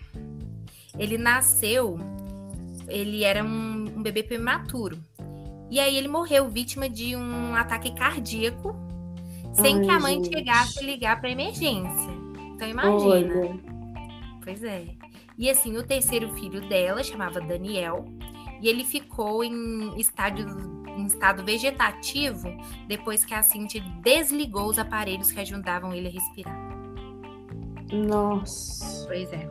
S1: ele nasceu, ele era um bebê prematuro. E aí ele morreu vítima de um ataque cardíaco, sem que a mãe chegasse a ligar para emergência. Então imagina.
S2: Olha.
S1: Pois é. E assim, o terceiro filho dela chamava Daniel, e ele ficou em estado vegetativo depois que a Cíntia desligou os aparelhos que ajudavam ele a respirar.
S2: Nossa.
S1: Pois é.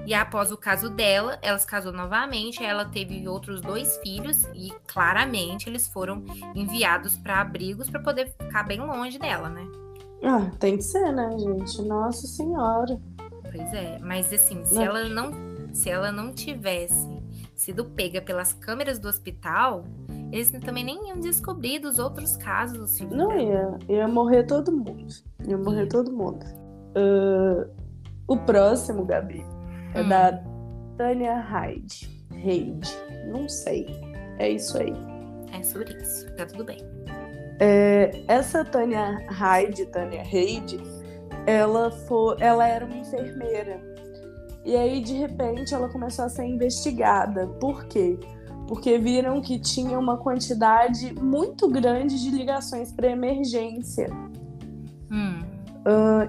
S1: E após o caso dela, ela se casou novamente, ela teve outros 2 filhos e claramente eles foram enviados para abrigos para poder ficar bem longe dela, né?
S2: Tem que ser, né, gente? Nossa Senhora.
S1: Pois é, mas assim, se ela não tivesse sido pega pelas câmeras do hospital, eles também nem iam descobrir dos outros casos dos filhos dela.
S2: Ia morrer todo mundo. Todo mundo. O próximo, Gabi, é da Tânia Reid. Não sei. É isso aí.
S1: É sobre isso. Tá tudo bem.
S2: Essa Tânia Reid, ela era uma enfermeira. E aí, de repente, ela começou a ser investigada. Por quê? Porque viram que tinha uma quantidade muito grande de ligações para emergência.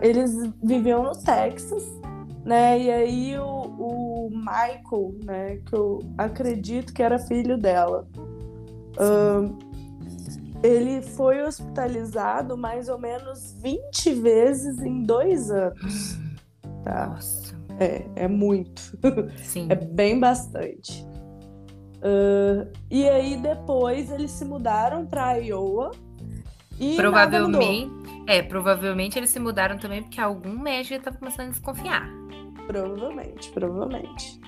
S2: Eles viviam no Texas, né? E aí o Michael, né? Que eu acredito que era filho dela, ele foi hospitalizado mais ou menos 20 vezes em 2 anos. Tá?
S1: Nossa.
S2: É muito.
S1: Sim.
S2: É bem bastante. E aí depois eles se mudaram para Iowa e
S1: provavelmente eles se mudaram também porque algum médico estava começando a desconfiar.
S2: Provavelmente.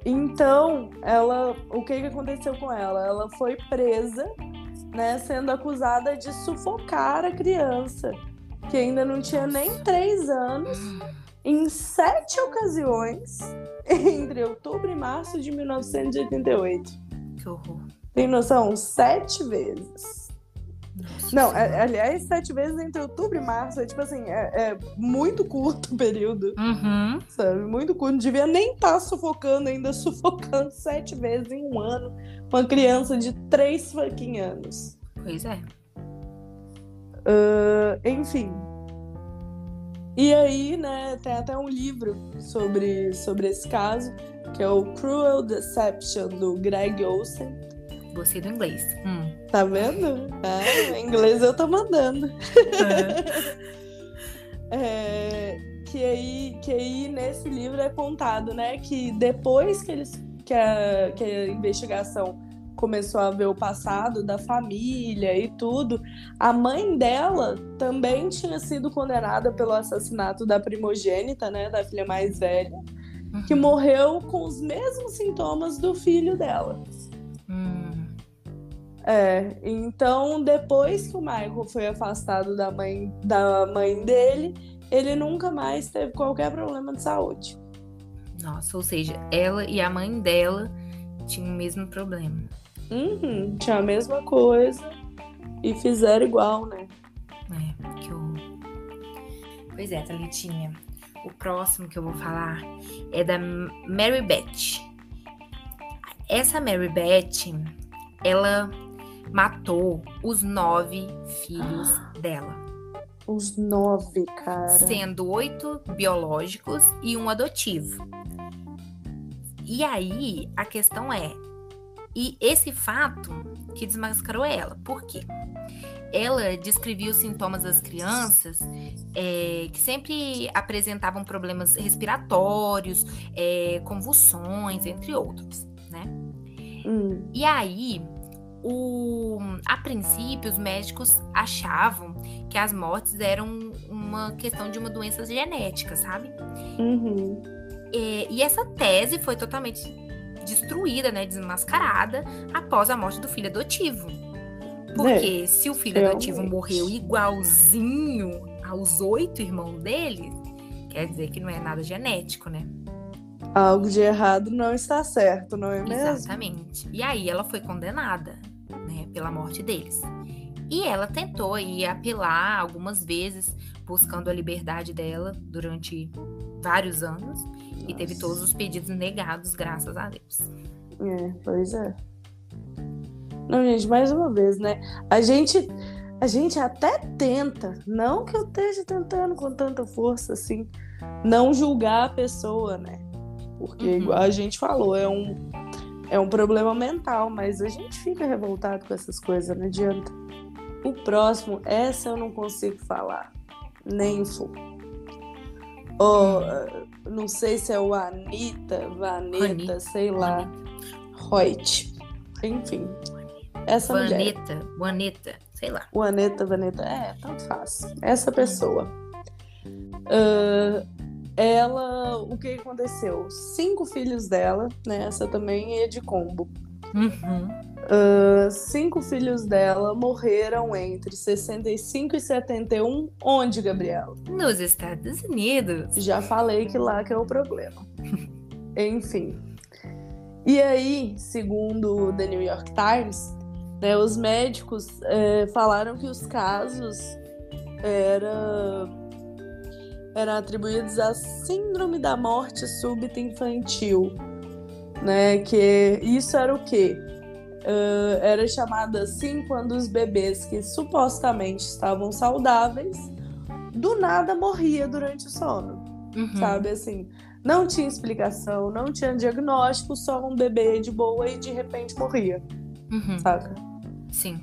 S2: Então, o que aconteceu com ela? Ela foi presa, né, sendo acusada de sufocar a criança, que ainda não tinha nem 3 anos, em 7 ocasiões, entre outubro e março de 1988.
S1: Que horror.
S2: Tem noção? 7 vezes.
S1: Nossa.
S2: Não, aliás, 7 vezes entre outubro e março. Tipo assim, é muito curto o período. Sabe? Muito curto. Não devia nem estar sufocando, ainda sufocando 7 vezes em 1 ano uma criança de 3 fucking anos.
S1: Pois é.
S2: Enfim. E aí, né, tem até um livro sobre esse caso, que é o Cruel Deception, do Greg Olsen.
S1: Gostei do inglês.
S2: Tá vendo? Em inglês eu tô mandando. que aí nesse livro é contado, né, que depois que a investigação começou a ver o passado da família e tudo, a mãe dela também tinha sido condenada pelo assassinato da primogênita, né, da filha mais velha, que morreu com os mesmos sintomas do filho dela. Então depois que o Michael foi afastado da mãe dele, ele nunca mais teve qualquer problema de saúde.
S1: Nossa, ou seja, ela e a mãe dela tinham o mesmo problema.
S2: Tinha a mesma coisa e fizeram igual, né?
S1: Que horror. Pois é, Thalitinha. O próximo que eu vou falar é da Mary Beth. Essa Mary Beth, ela matou os 9 filhos dela.
S2: Os 9, cara.
S1: Sendo 8 biológicos e um adotivo. E aí, a questão é... E esse fato que desmascarou ela. Por quê? Ela descrevia os sintomas das crianças que sempre apresentavam problemas respiratórios, convulsões, entre outros, né? E aí, a princípio, os médicos achavam que as mortes eram uma questão de uma doença genética, sabe? E essa tese foi totalmente destruída, né, desmascarada, após a morte do filho adotivo. Porque se o filho adotivo morreu igualzinho aos 8 irmãos dele, quer dizer que não é nada genético, né?
S2: Algo de errado não está certo, não é mesmo?
S1: Exatamente. E aí ela foi condenada, né, pela morte deles. E ela tentou aí apelar algumas vezes, buscando a liberdade dela durante vários anos. E teve todos os pedidos negados, graças a Deus.
S2: Pois é. Não, gente, mais uma vez, né? A gente até tenta, não que eu esteja tentando com tanta força assim, não julgar a pessoa, né? Porque, igual a gente falou, é um problema mental, mas a gente fica revoltado com essas coisas, não adianta. O próximo, essa eu não consigo falar, nem for. Não sei se é o Vanetta, sei lá. Reut. Enfim. Essa mulher.
S1: Vanetta, sei lá.
S2: Vanetta, tanto faz. Essa pessoa. Ela, o que aconteceu? 5 filhos dela, né? Essa também é de combo. 5 filhos dela morreram entre 65 e 71. Onde, Gabriela?
S1: Nos Estados Unidos.
S2: Já falei que lá que é o problema. Enfim. E aí, segundo o The New York Times, né, os médicos falaram que os casos eram atribuídos à síndrome da morte súbita infantil, né? Que isso era o quê? Era chamado assim quando os bebês que supostamente estavam saudáveis do nada morria durante o sono, sabe, assim, não tinha explicação, não tinha diagnóstico, só um bebê de boa e de repente morria, saca?
S1: Sim.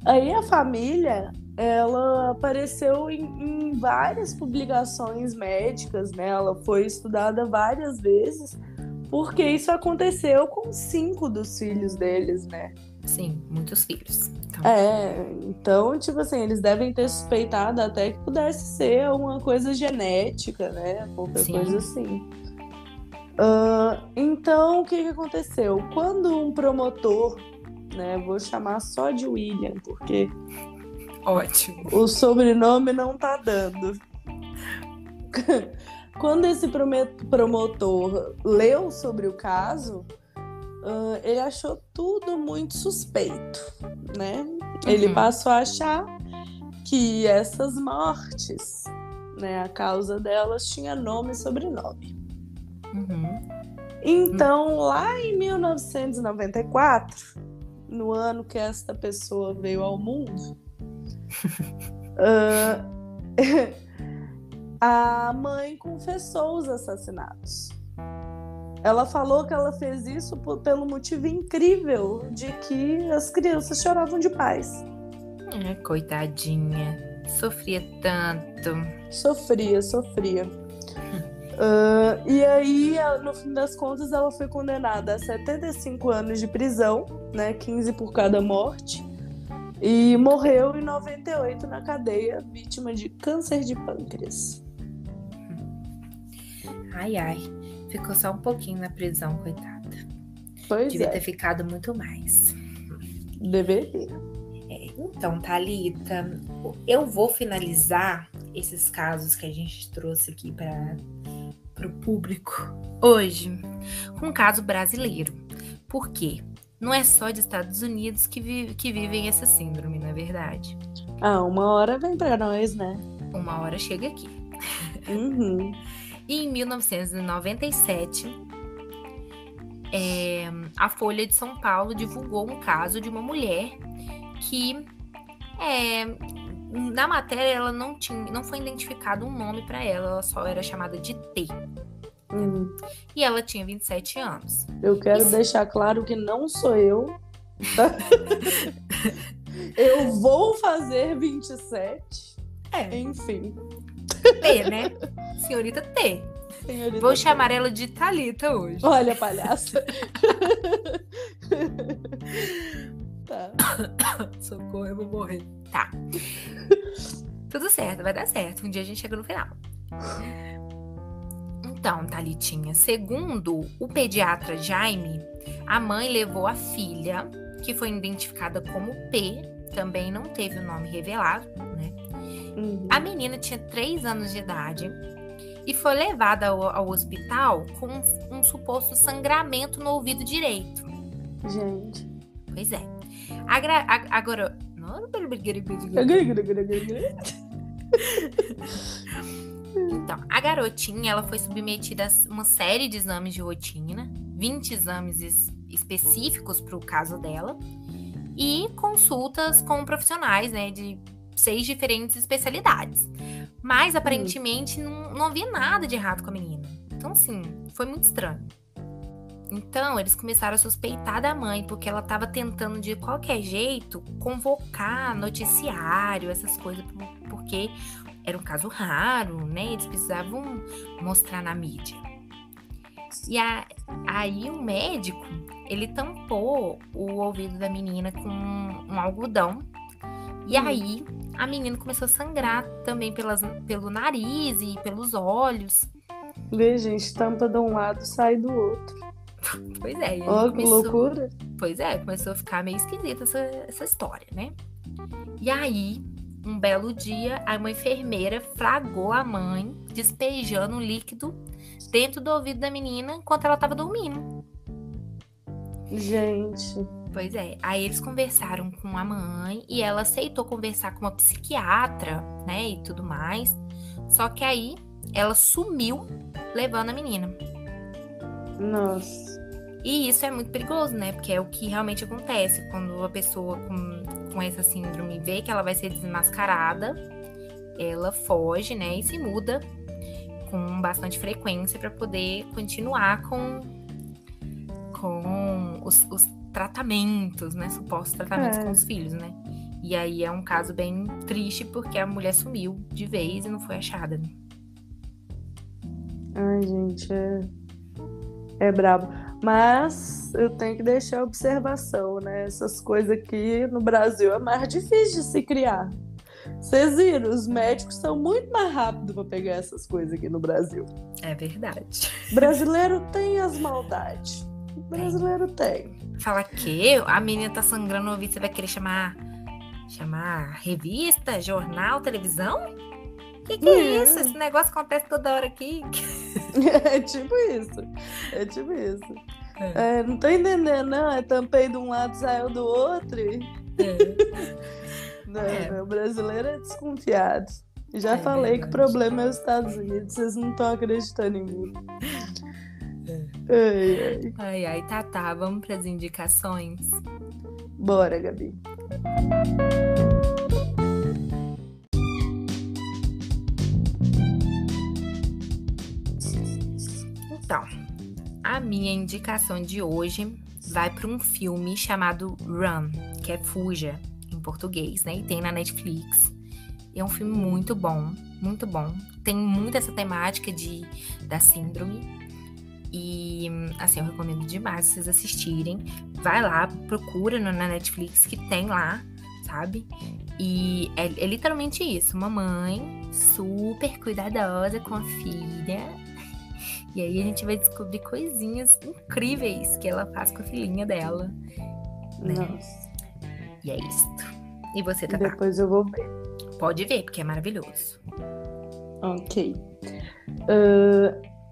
S2: Aí a família, ela apareceu em várias publicações médicas, né? Ela foi estudada várias vezes, porque isso aconteceu com 5 dos filhos deles, né?
S1: Sim, muitos filhos.
S2: Então, tipo assim, eles devem ter suspeitado até que pudesse ser alguma coisa genética, né? Qualquer coisa assim. Então, o que aconteceu? Quando um promotor, né? Vou chamar só de William, porque...
S1: Ótimo.
S2: O sobrenome não tá dando. Quando esse promotor leu sobre o caso, ele achou tudo muito suspeito, né? Ele passou a achar que essas mortes, né, a causa delas tinha nome e sobrenome. Então, lá em 1994, no ano que esta pessoa veio ao mundo, a mãe confessou os assassinatos. Ela falou que ela fez isso pelo motivo incrível de que as crianças choravam de paz.
S1: Coitadinha. Sofria tanto.
S2: Sofria. E aí, no fim das contas, ela foi condenada a 75 anos de prisão, né? 15 por cada morte. E morreu em 98 na cadeia, vítima de câncer de pâncreas.
S1: Ai. Ficou só um pouquinho na prisão, coitada.
S2: Pois
S1: Devia
S2: é.
S1: ter ficado muito mais.
S2: Deveria.
S1: Então, Thalita, eu vou finalizar esses casos que a gente trouxe aqui para o público hoje com um caso brasileiro. Por quê? Não é só de Estados Unidos que vivem essa síndrome, não é verdade?
S2: Uma hora vem pra nós, né?
S1: Uma hora chega aqui.
S2: Uhum.
S1: E em 1997, a Folha de São Paulo divulgou um caso de uma mulher que, na matéria, ela não foi identificado um nome para ela só era chamada de T. E ela tinha 27 anos.
S2: Eu quero deixar claro que não sou eu. Tá? Eu vou fazer 27. Enfim.
S1: T, né? Senhorita T.
S2: Senhorita
S1: Vou
S2: T.
S1: chamar ela de Thalita hoje.
S2: Olha, palhaça. Tá.
S1: Socorro, eu vou morrer. Tá. Tudo certo, vai dar certo. Um dia a gente chega no final. Então, Thalitinha, segundo o pediatra Jaime, a mãe levou a filha, que foi identificada como P, também não teve o nome revelado, né? A menina tinha 3 anos de idade e foi levada ao hospital com um suposto sangramento no ouvido direito.
S2: Gente.
S1: Pois é. Agora... Então, a garotinha, ela foi submetida a uma série de exames de rotina, 20 exames específicos para o caso dela, e consultas com profissionais, né, de 6 diferentes especialidades. Mas, aparentemente, não havia nada de errado com a menina. Então, assim, foi muito estranho. Então, eles começaram a suspeitar da mãe, porque ela estava tentando, de qualquer jeito, convocar noticiário, essas coisas, porque era um caso raro, né? Eles precisavam mostrar na mídia. E aí, o médico, ele tampou o ouvido da menina com um algodão. E aí, a menina começou a sangrar também pelo nariz e pelos olhos.
S2: Vê, gente, tampa de um lado, sai do outro.
S1: Pois é.
S2: Que loucura.
S1: Pois é, começou a ficar meio esquisita essa história, né? E aí, um belo dia, uma enfermeira flagrou a mãe despejando um líquido dentro do ouvido da menina enquanto ela estava dormindo.
S2: Gente.
S1: Pois é. Aí eles conversaram com a mãe e ela aceitou conversar com uma psiquiatra, né, e tudo mais. Só que aí ela sumiu levando a menina.
S2: Nossa.
S1: E isso é muito perigoso, né? Porque é o que realmente acontece quando a pessoa com essa síndrome vê que ela vai ser desmascarada, ela foge, né? E se muda com bastante frequência para poder continuar com os tratamentos, né? Supostos tratamentos com os filhos, né? E aí é um caso bem triste porque a mulher sumiu de vez e não foi achada, né?
S2: Ai, gente, é brabo. Mas eu tenho que deixar a observação, né? Essas coisas aqui no Brasil é mais difícil de se criar. Vocês viram, os médicos são muito mais rápidos para pegar essas coisas aqui no Brasil.
S1: É verdade.
S2: Brasileiro tem as maldades. Brasileiro tem.
S1: Fala que a menina tá sangrando no ouvido, você vai querer chamar revista, jornal, televisão? Que é isso? Esse negócio acontece toda hora aqui.
S2: É tipo isso. Não tô entendendo, não. É tampei de um lado, saiu do outro. Não, o brasileiro é desconfiado. Já falei que o problema é os Estados Unidos. Vocês não estão acreditando em mim.
S1: Ai, tá. Vamos para as indicações?
S2: Bora, Gabi.
S1: Então, a minha indicação de hoje vai para um filme chamado Run, que é Fuja, em português, né? E tem na Netflix. É um filme muito bom, muito bom. Tem muito essa temática da síndrome. E, assim, eu recomendo demais vocês assistirem. Vai lá, procura na Netflix que tem lá, sabe? E é literalmente isso. Uma mãe super cuidadosa com a filha. E aí a gente vai descobrir coisinhas incríveis que ela faz com a filhinha dela. Né?
S2: Nossa.
S1: E é isso. E você, Tatá?
S2: Depois eu vou ver.
S1: Pode ver, porque é maravilhoso.
S2: Ok.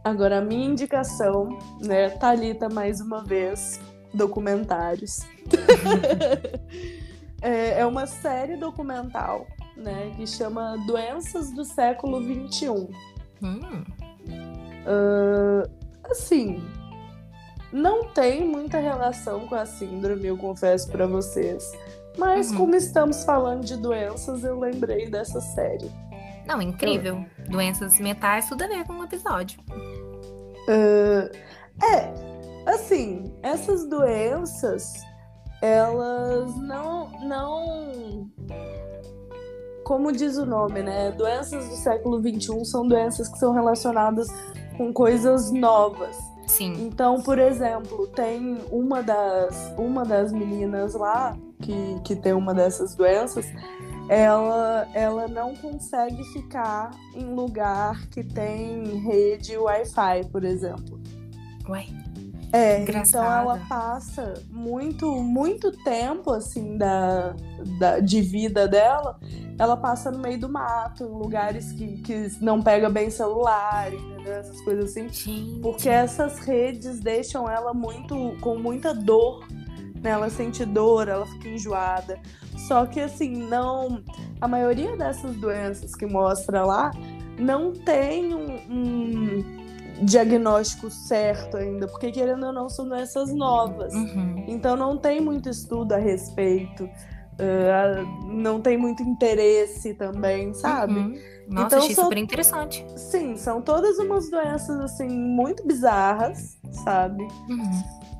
S2: Agora, a minha indicação, né? Thalita, mais uma vez, documentários. É uma série documental, né? Que chama Doenças do Século XXI. Assim, não tem muita relação com a síndrome, eu confesso pra vocês. Mas como estamos falando de doenças, eu lembrei dessa série.
S1: Não, incrível. Doenças mentais, tudo a ver com o episódio.
S2: Assim, essas doenças, elas não... Como diz o nome, né? Doenças do século XXI são doenças que são relacionadas com coisas novas.
S1: Sim.
S2: Então, por exemplo, tem uma das meninas lá, que tem uma dessas doenças, ela não consegue ficar em lugar que tem rede Wi-Fi, por exemplo.
S1: Ué,
S2: então ela passa muito tempo, assim, de vida dela, ela passa no meio do mato, em lugares que não pega bem celular, entendeu? Essas coisas assim.
S1: Gente.
S2: Porque essas redes deixam ela com muita dor, né? Ela sente dor, ela fica enjoada. Só que, assim, a maioria dessas doenças que mostra lá não tem um diagnóstico certo ainda, porque, querendo ou não, são doenças novas. Então não tem muito estudo a respeito, não tem muito interesse também, sabe?
S1: Nossa,
S2: então,
S1: achei super interessante.
S2: Sim, são todas umas doenças, assim, muito bizarras, sabe?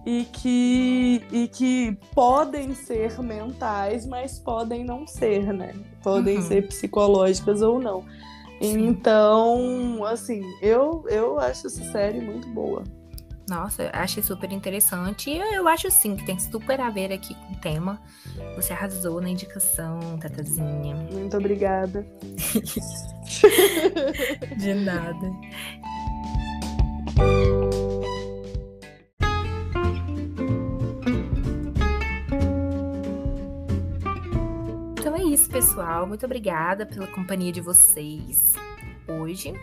S2: E que podem ser mentais, mas podem não ser, né? Podem ser psicológicas ou não. Sim. Então, assim, eu acho essa série muito boa.
S1: Nossa, achei super interessante. E eu acho, sim, que tem super a ver aqui com o tema. Você arrasou na indicação, Tatazinha.
S2: Muito obrigada.
S1: De nada. Então é isso, pessoal. Muito obrigada pela companhia de vocês hoje.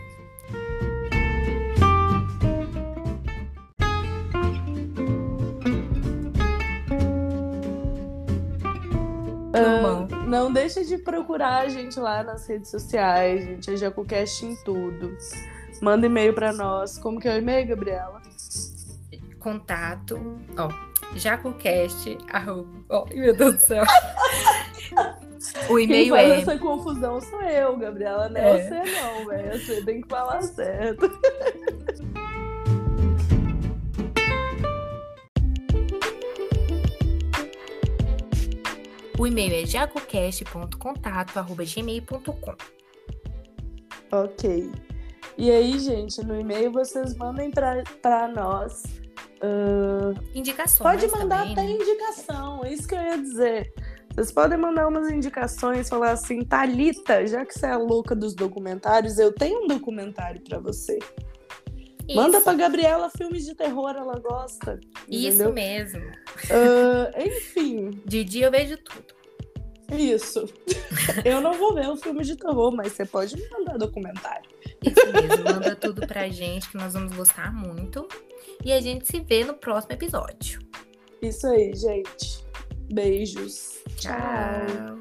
S2: Não deixa de procurar a gente lá nas redes sociais, gente. A JacuCast em tudo. Manda e-mail pra nós. Como que é o e-mail, Gabriela?
S1: Contato, JacuCast, meu Deus do céu. O e-mail
S2: Quem faz essa confusão sou eu, Gabriela. Não é você não, velho. Você tem que falar certo.
S1: O e-mail é jacucast.contato@gmail.com.
S2: Ok. E aí, gente, no e-mail vocês mandem pra nós
S1: indicações.
S2: Pode mandar
S1: também,
S2: até
S1: né?
S2: indicação, é isso que eu ia dizer. Vocês podem mandar umas indicações, falar assim, Thalita, já que você é a louca dos documentários, eu tenho um documentário pra você. Isso. Manda pra Gabriela filmes de terror, ela gosta.
S1: Isso
S2: entendeu?
S1: mesmo.
S2: Enfim.
S1: De dia eu vejo tudo.
S2: Isso. Eu não vou ver um filme de terror, mas você pode me mandar documentário.
S1: Isso mesmo, manda tudo pra gente, que nós vamos gostar muito. E a gente se vê no próximo episódio.
S2: Isso aí, gente. Beijos.
S1: Tchau.